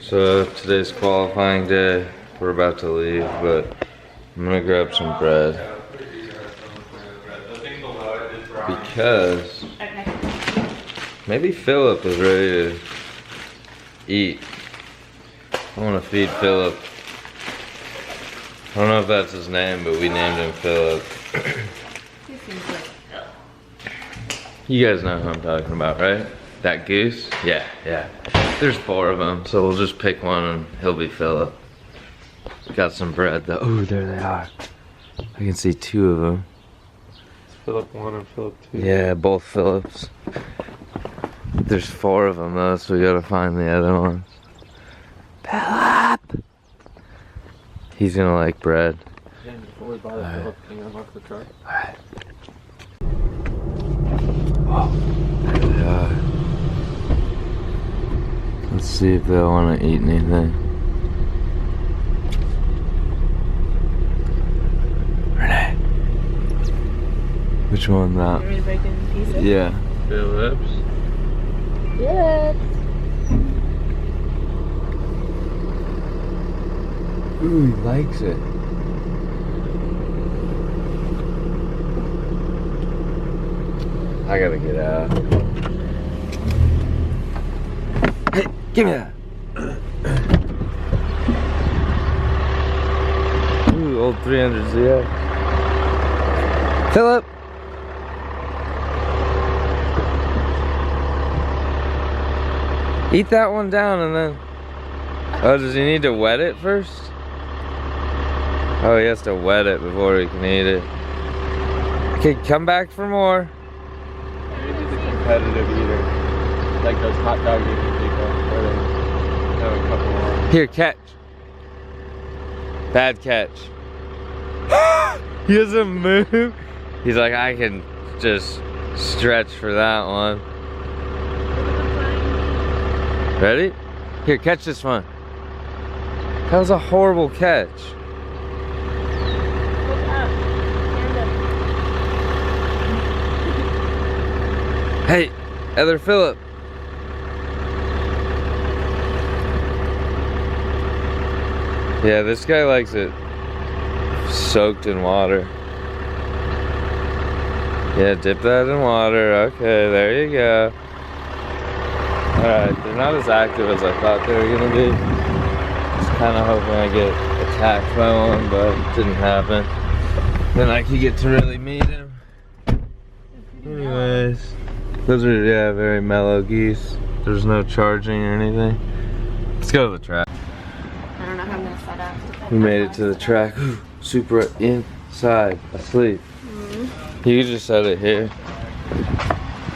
So today's qualifying day. We're about to leave, but I'm gonna grab some bread because maybe Philip is ready to eat. I want to feed Philip. I don't know if that's his name, but we named him Philip. You guys know who I'm talking about, right? That goose? Yeah. There's 4 of them, so we'll just pick one and he'll be Philip. Got some bread though. Oh, there they are. I can see 2 of them. It's Philip 1 and Philip 2. Yeah, both Philips. There's 4 of them though, so we gotta find the other ones. Philip! He's gonna like bread. Yeah, before we buy the Philip, can you unlock the truck? Alright. Oh, there they are. Let's see if they want to eat anything. Renee. Which one that? Want me to break it in pieces? Yeah. Phillips. Yes. Ooh, he likes it. I gotta get out. Hey, give me that. Ooh, old 300 ZX. Philip. Eat that one down and then. Oh, does he need to wet it first? Oh, he has to wet it before he can eat it. Okay, come back for more. Maybe the competitive eater. Like those hot dog eating people. Where they have a couple more. Here, catch. Bad catch. He doesn't move. He's like, I can just stretch for that one. Ready? Here, catch this one. That was a horrible catch. Hey, other Philip. Yeah, this guy likes it soaked in water. Yeah, dip that in water. Okay, there you go. Alright, they're not as active as I thought they were gonna be. Just kind of hoping I get attacked by one, but it didn't happen. Then I could get to really meet him. Anyways, those are, yeah, very mellow geese. There's no charging or anything. Let's go to the track. I don't know how I'm gonna set up. We made it to the track. Super inside, asleep. You can just set it here.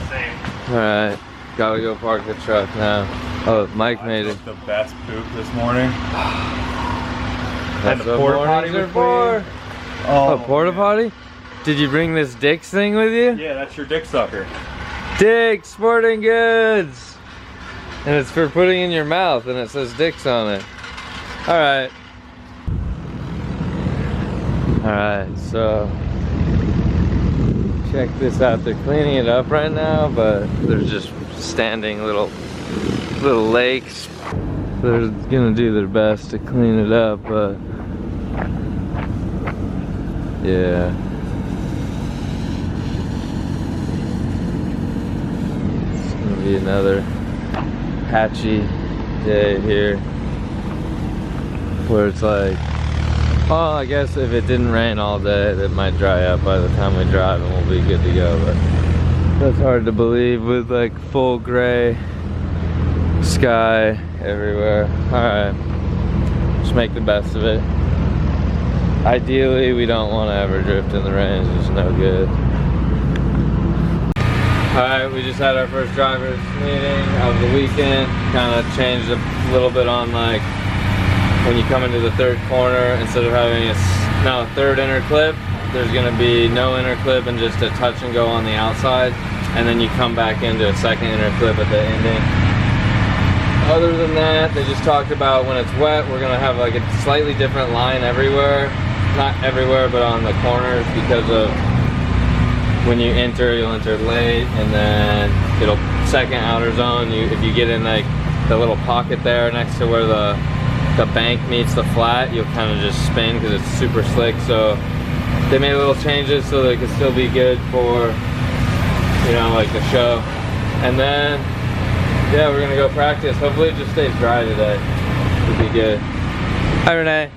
Same. Alright, gotta go park the truck now. Oh, Mike made it. The best poop this morning. That's the what porta potty mornings are was for. Oh, porta potty? Did you bring this Dick's thing with you? Yeah, that's your dick sucker. Dick's Sporting Goods! And it's for putting in your mouth and it says Dick's on it. Alright. Alright, so check this out. They're cleaning it up right now, but there's just standing little lakes. They're gonna do their best to clean it up, but yeah. It's gonna be another patchy day here where it's like, well, I guess if it didn't rain all day, it might dry up by the time we drive and we'll be good to go, but that's hard to believe with like full gray sky everywhere. Alright, just make the best of it. Ideally, we don't want to ever drift in the rain, it's just no good. Alright, we just had our first driver's meeting of the weekend. Kind of changed a little bit on like when you come into the third corner, instead of having a third inner clip, there's going to be no inner clip and just a touch and go on the outside, and then you come back into a second inner clip at the ending. Other than that, they just talked about when it's wet, we're going to have like a slightly different line everywhere. Not everywhere, but on the corners, because of when you enter, you'll enter late, and then it'll second outer zone. If you get in like the little pocket there next to where the bank meets the flat, you'll kind of just spin because it's super slick. So they made little changes so they could still be good for, you know, like the show. And then, yeah, we're gonna go practice. Hopefully it just stays dry today. It'll be good. Hi, Renee.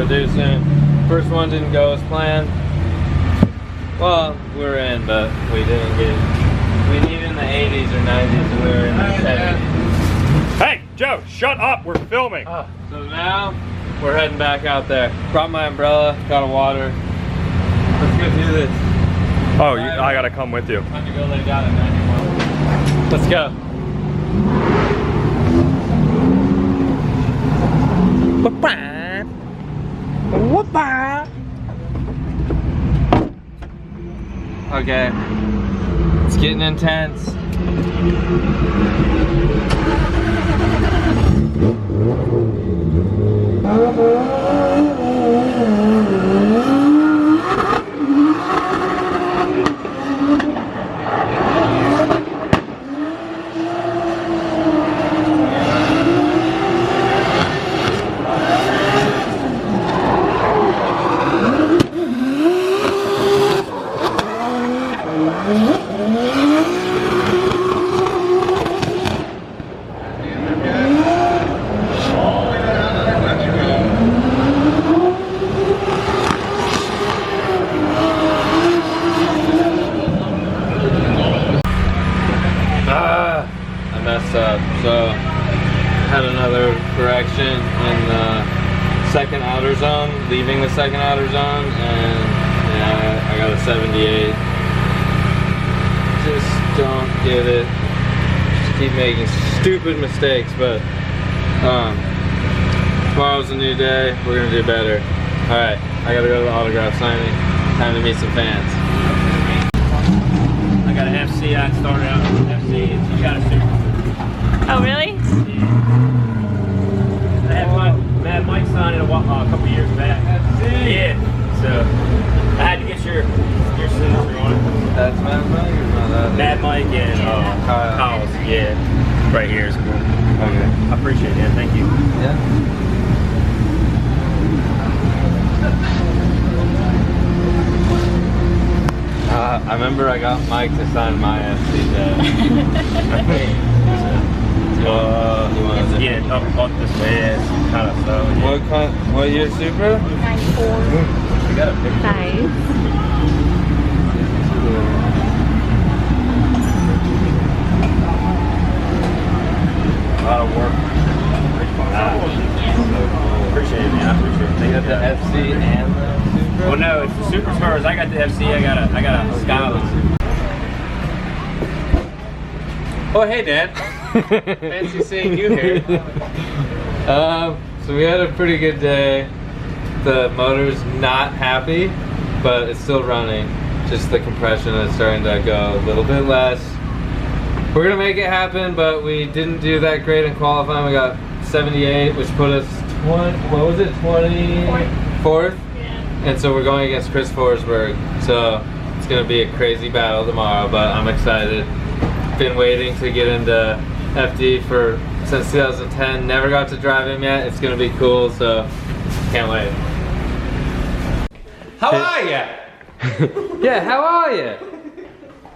do soon. First one didn't go as planned. Well, we were in, but we didn't get it. We needed in the 80s or 90s and we were in the 70s. Hey, Joe, shut up, we're filming. So now, we're heading back out there. Brought my umbrella, got a water. Let's go do this. Oh, I gotta come with you. Time to go lay down at 91. Let's go. Okay, it's getting intense. So had another correction in the second outer zone, leaving the second outer zone, and yeah, I got a 78. Just don't get it. Just keep making stupid mistakes, but tomorrow's a new day. We're gonna do better. All right, I gotta go to the autograph signing. Time to meet some fans. I got an FC. I started out with an FC. You got a super. Oh, really? I had Mike sign it a couple years back. Yeah. So I had to get your signature on it. That's Mad Mike or not that? Mad Mike and Kyle's. Yeah. Right here is cool. Okay. I appreciate it, man. Thank you. Yeah. I remember I got Mike to sign my FC tag. Yeah, up this way, it's kind of slow. Yeah. What year Supra? 94. We got a picture. Nice. A lot of work. Appreciate it, man. I appreciate it. You got the FC and the Supra? Well, no, it's the Superstars. I got the FC. I got a Skyline. Oh, hey, Dad. Fancy seeing you here. So we had a pretty good day. The motor's not happy, but it's still running. Just the compression is starting to go a little bit less. We're gonna make it happen, but we didn't do that great in qualifying. We got 78, which put us 24th? Yeah. And so we're going against Chris Forsberg. So it's gonna be a crazy battle tomorrow, but I'm excited. Been waiting to get into FD since 2010. Never got to drive him yet. It's gonna be cool, so can't wait. How are ya? Yeah, how are ya?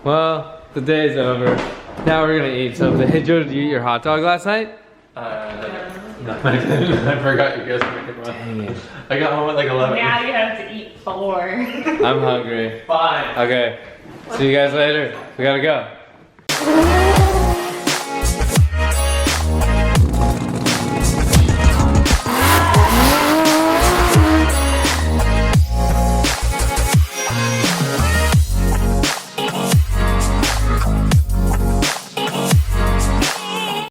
Well, the day's over. Now we're gonna eat something. Hey Joe, did you eat your hot dog last night? No, I didn't. I forgot you guys were making one. Dang it. I got home at like 11. Now you have to eat 4. I'm hungry. Fine. Okay. See you guys later. We gotta go.